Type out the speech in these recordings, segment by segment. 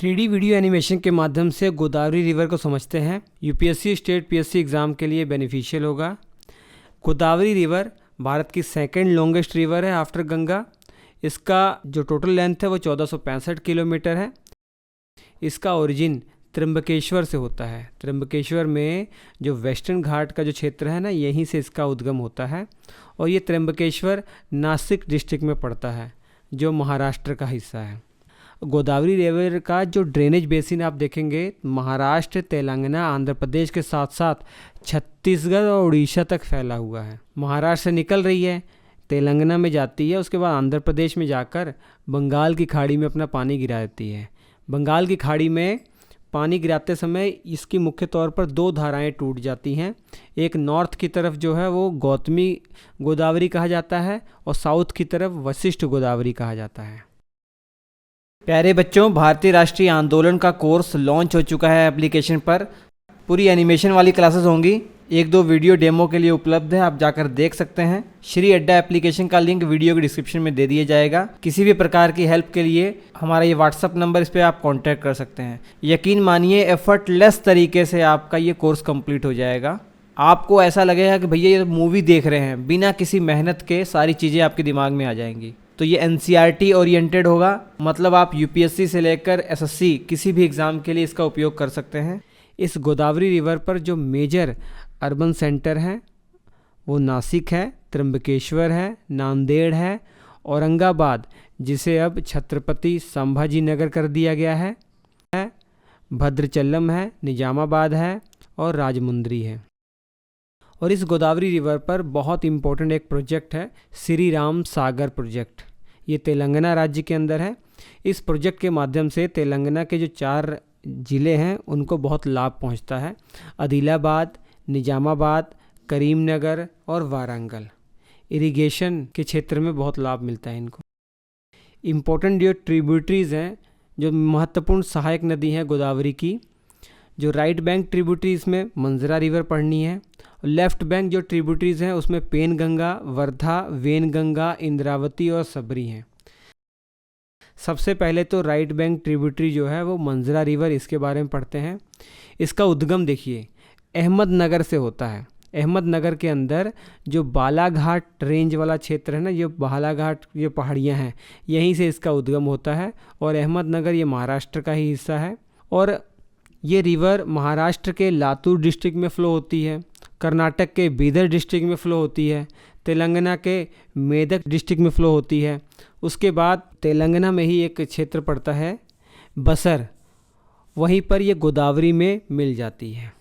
3D video animation के माध्यम से गोदावरी रिवर को समझते हैं। यूपीएससी स्टेट पीएससी एग्ज़ाम के लिए बेनिफिशियल होगा। गोदावरी रिवर भारत की सेकंड लॉन्गेस्ट रिवर है आफ्टर गंगा। इसका जो टोटल लेंथ है वो 1465 किलोमीटर है। इसका ओरिजिन त्र्यंबकेश्वर से होता है। त्र्यंबकेश्वर में जो वेस्टर्न घाट का जो क्षेत्र है ना, यहीं से इसका उद्गम होता है और ये त्र्यंबकेश्वर नासिक डिस्ट्रिक्ट में पड़ता है, जो महाराष्ट्र का हिस्सा है। गोदावरी रिवर का जो ड्रेनेज बेसिन आप देखेंगे, महाराष्ट्र, तेलंगाना, आंध्र प्रदेश के साथ साथ छत्तीसगढ़ और उड़ीसा तक फैला हुआ है। महाराष्ट्र से निकल रही है, तेलंगाना में जाती है, उसके बाद आंध्र प्रदेश में जाकर बंगाल की खाड़ी में अपना पानी गिरा देती है। बंगाल की खाड़ी में पानी गिराते समय इसकी मुख्य तौर पर दो धाराएं टूट जाती हैं। एक नॉर्थ की तरफ जो है वो गौतमी गोदावरी कहा जाता है और साउथ की तरफ वशिष्ठ गोदावरी कहा जाता है। प्यारे बच्चों, भारतीय राष्ट्रीय आंदोलन का कोर्स लॉन्च हो चुका है एप्लीकेशन पर। पूरी एनिमेशन वाली क्लासेस होंगी। एक दो वीडियो डेमो के लिए उपलब्ध है, आप जाकर देख सकते हैं। श्री अड्डा एप्लीकेशन का लिंक वीडियो के डिस्क्रिप्शन में दे दिया जाएगा। किसी भी प्रकार की हेल्प के लिए हमारा ये व्हाट्सअप नंबर, इस पर आप कांटेक्ट कर सकते हैं। यकीन मानिए एफर्टलेस तरीके से आपका ये कोर्स कंप्लीट हो जाएगा। आपको ऐसा लगेगा कि भैया ये मूवी देख रहे हैं, बिना किसी मेहनत के सारी चीज़ें आपके दिमाग में आ जाएंगी। तो ये एनसीईआरटी ओरिएंटेड होगा, मतलब आप यूपीएससी से लेकर एसएससी किसी भी एग्ज़ाम के लिए इसका उपयोग कर सकते हैं। इस गोदावरी रिवर पर जो मेजर अर्बन सेंटर हैं वो नासिक है, त्र्यंबकेश्वर है, नांदेड़ है, औरंगाबाद जिसे अब छत्रपति संभाजी नगर कर दिया गया है, भद्रचल्लम है, निजामाबाद है और राजमुंद्री है। और इस गोदावरी रिवर पर बहुत इम्पोर्टेंट एक प्रोजेक्ट है, श्री राम सागर प्रोजेक्ट। ये तेलंगाना राज्य के अंदर है। इस प्रोजेक्ट के माध्यम से तेलंगाना के जो 4 ज़िले हैं उनको बहुत लाभ पहुंचता है। आदिलाबाद, निजामाबाद, करीमनगर और वारंगल इरिगेशन के क्षेत्र में बहुत लाभ मिलता है इनको। इम्पोर्टेंट जो ट्रिब्यूटरीज़ हैं, जो महत्वपूर्ण सहायक नदी हैं गोदावरी की, जो राइट बैंक ट्रिब्यूटरीज में मंजरा रिवर पड़नी है। लेफ्ट बैंक जो ट्रिब्यूटरीज हैं उसमें पेनगंगा, वर्धा, वेनगंगा, इंद्रावती और सबरी हैं। सबसे पहले तो राइट बैंक ट्रिब्यूटरी जो है वो मंजरा रिवर, इसके बारे में पढ़ते हैं। इसका उद्गम देखिए अहमदनगर से होता है। अहमदनगर के अंदर जो बालाघाट रेंज वाला क्षेत्र है ना, ये बालाघाट ये पहाड़ियाँ हैं, यहीं से इसका उद्गम होता है। और अहमदनगर ये महाराष्ट्र का ही हिस्सा है। और ये रिवर महाराष्ट्र के लातूर डिस्ट्रिक्ट में फ़्लो होती है, कर्नाटक के बीदर डिस्ट्रिक्ट में फ़्लो होती है, तेलंगाना के मेदक डिस्ट्रिक्ट में फ़्लो होती है। उसके बाद तेलंगाना में ही एक क्षेत्र पड़ता है बसर, वहीं पर ये गोदावरी में मिल जाती है।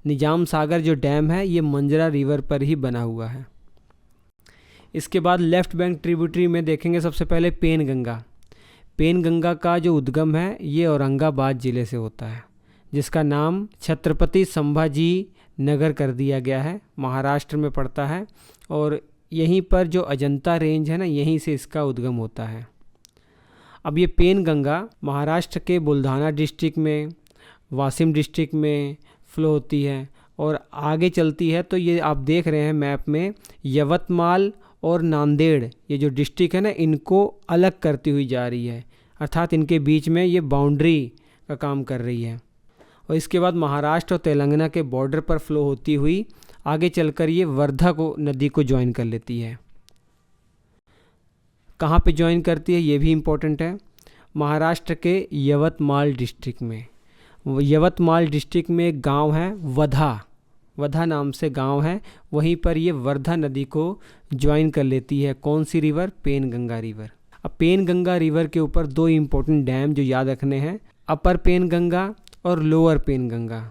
निजाम सागर जो डैम है ये मंजरा रिवर पर ही बना हुआ है। इसके बाद लेफ्ट बैंक ट्रिब्यूटरी में देखेंगे सबसे पहले पेनगंगा। पेनगंगा का जो उद्गम है ये औरंगाबाद ज़िले से होता है, जिसका नाम छत्रपति संभाजी नगर कर दिया गया है, महाराष्ट्र में पड़ता है। और यहीं पर जो अजंता रेंज है ना, यहीं से इसका उद्गम होता है। अब ये पेनगंगा महाराष्ट्र के बुल्धाना डिस्ट्रिक्ट में, वाशिम डिस्ट्रिक्ट में फ़्लो होती है और आगे चलती है तो ये आप देख रहे हैं मैप में, यवतमाल और नांदेड़ ये जो डिस्ट्रिक्ट है ना, इनको अलग करती हुई जा रही है, अर्थात इनके बीच में ये बाउंड्री का काम कर रही है। और इसके बाद महाराष्ट्र और तेलंगाना के बॉर्डर पर फ़्लो होती हुई आगे चलकर ये वर्धा को नदी को ज्वाइन कर लेती है। कहाँ पे ज्वाइन करती है ये भी इम्पोर्टेंट है, महाराष्ट्र के यवतमाल डिस्ट्रिक्ट में। यवतमाल डिस्ट्रिक्ट में एक गांव है वधा नाम से गांव है, वहीं पर ये वर्धा नदी को ज्वाइन कर लेती है। कौन सी रिवर? पेनगंगा रिवर। अब पेनगंगा रिवर के ऊपर 2 इम्पोर्टेंट डैम जो याद रखने हैं, अपर पेनगंगा और लोअर पेनगंगा।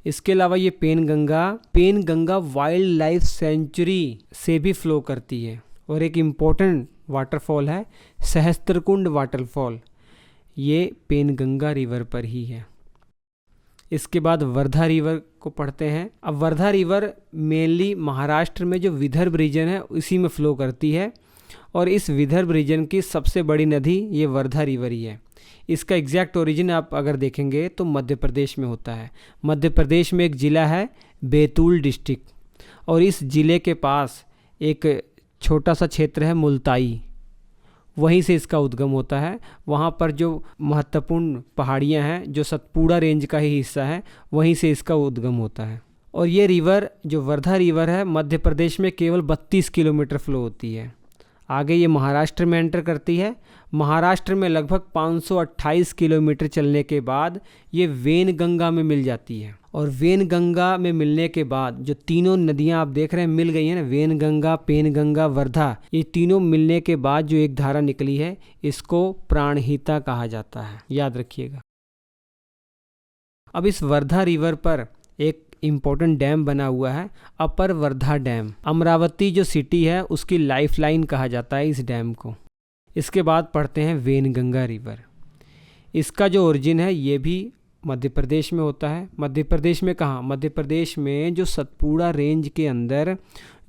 इसके अलावा ये पेनगंगा वाइल्ड लाइफ सेंचुरी से भी फ्लो करती है। और एक इम्पोर्टेंट वाटरफॉल है सहस्त्रकुंड वाटरफॉल, ये पेनगंगा रिवर पर ही है। इसके बाद वर्धा रिवर को पढ़ते हैं। अब वर्धा रिवर मेनली महाराष्ट्र में जो विदर्भ रीजन है उसी में फ़्लो करती है और इस विदर्भ रीजन की सबसे बड़ी नदी ये वर्धा रिवर ही है। इसका एग्जैक्ट ओरिजिन आप अगर देखेंगे तो मध्य प्रदेश में होता है। मध्य प्रदेश में एक ज़िला है बैतूल डिस्ट्रिक्ट और इस ज़िले के पास एक छोटा सा क्षेत्र है मुल्ताई, वहीं से इसका उद्गम होता है। वहाँ पर जो महत्वपूर्ण पहाड़ियाँ हैं, जो सतपुड़ा रेंज का ही हिस्सा है, वहीं से इसका उद्गम होता है। और ये रिवर जो वर्धा रिवर है, मध्य प्रदेश में केवल 32 किलोमीटर फ्लो होती है। आगे ये महाराष्ट्र में एंटर करती है। महाराष्ट्र में लगभग 528 किलोमीटर चलने के बाद ये वेनगंगा में मिल जाती है। और वेनगंगा में मिलने के बाद जो तीनों नदियां आप देख रहे हैं मिल गई हैं ना, वेनगंगा, पेनगंगा, वर्धा, ये तीनों मिलने के बाद जो एक धारा निकली है, इसको प्राणहिता कहा जाता है, याद रखिएगा। अब इस वर्धा रिवर पर एक इम्पोर्टेंट डैम बना हुआ है, अपर वर्धा डैम। अमरावती जो सिटी है उसकी लाइफलाइन कहा जाता है इस डैम को। इसके बाद पढ़ते हैं वेनगंगा रिवर। इसका जो ओरिजिन है ये भी मध्य प्रदेश में होता है। मध्य प्रदेश में कहाँ? मध्य प्रदेश में जो सतपुड़ा रेंज के अंदर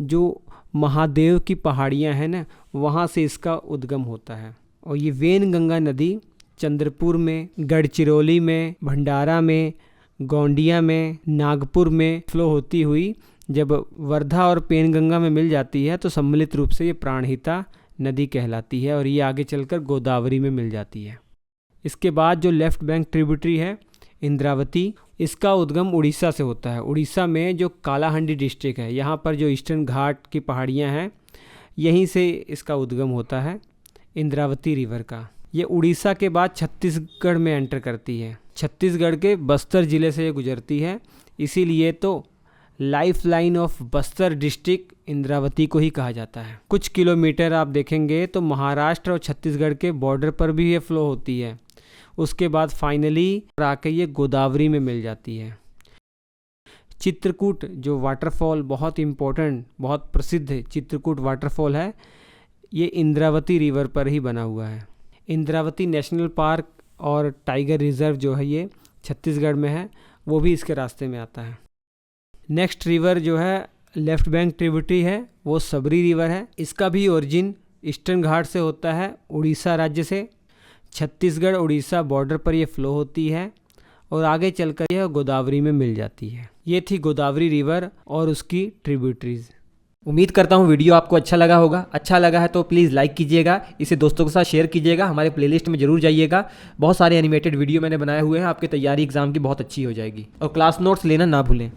जो महादेव की पहाड़ियाँ हैं ना, वहाँ से इसका उद्गम होता है। और ये वेनगंगा नदी चंद्रपुर में, गढ़चिरौली में, भंडारा में, गोंडिया में, नागपुर में फ्लो होती हुई जब वर्धा और पेनगंगा में मिल जाती है तो सम्मिलित रूप से ये प्राणहिता नदी कहलाती है और ये आगे चलकर गोदावरी में मिल जाती है। इसके बाद जो लेफ्ट बैंक ट्रिब्यूटरी है इंद्रावती, इसका उद्गम उड़ीसा से होता है। उड़ीसा में जो कालाहांडी डिस्ट्रिक्ट है, यहाँ पर जो ईस्टर्न घाट की पहाड़ियाँ हैं, यहीं से इसका उद्गम होता है इंद्रावती रिवर का। ये उड़ीसा के बाद छत्तीसगढ़ में एंटर करती है। छत्तीसगढ़ के बस्तर ज़िले से ये गुजरती है, इसीलिए तो life line of Bastar district Indravati को ही कहा जाता है। कुछ किलोमीटर आप देखेंगे तो महाराष्ट्र और छत्तीसगढ़ के बॉर्डर पर भी ये फ्लो होती है। उसके बाद फाइनली आके ये गोदावरी में मिल जाती है। चित्रकूट जो वाटरफॉल बहुत इम्पोर्टेंट, बहुत प्रसिद्ध चित्रकूट वाटरफॉल है, ये इंद्रावती रिवर पर ही बना हुआ है। इंद्रावती नेशनल पार्क और टाइगर रिजर्व जो है ये छत्तीसगढ़ में है, वो भी इसके रास्ते में आता है। नेक्स्ट रिवर जो है लेफ्ट बैंक ट्रिब्यूटरी है, वो सबरी रिवर है। इसका भी ओरिजिन ईस्टर्न घाट से होता है, उड़ीसा राज्य से। छत्तीसगढ़ उड़ीसा बॉर्डर पर ये फ्लो होती है और आगे चलकर यह गोदावरी में मिल जाती है। ये थी गोदावरी रिवर और उसकी ट्रिब्यूटरीज। उम्मीद करता हूँ वीडियो आपको अच्छा लगा होगा। अच्छा लगा है तो प्लीज़ लाइक कीजिएगा, इसे दोस्तों के साथ शेयर कीजिएगा, हमारे प्लेलिस्ट में जरूर जाइएगा। बहुत सारे एनिमेटेड वीडियो मैंने बनाए हुए हैं, आपकी तैयारी एग्जाम की बहुत अच्छी हो जाएगी। और क्लास नोट्स लेना ना भूलें।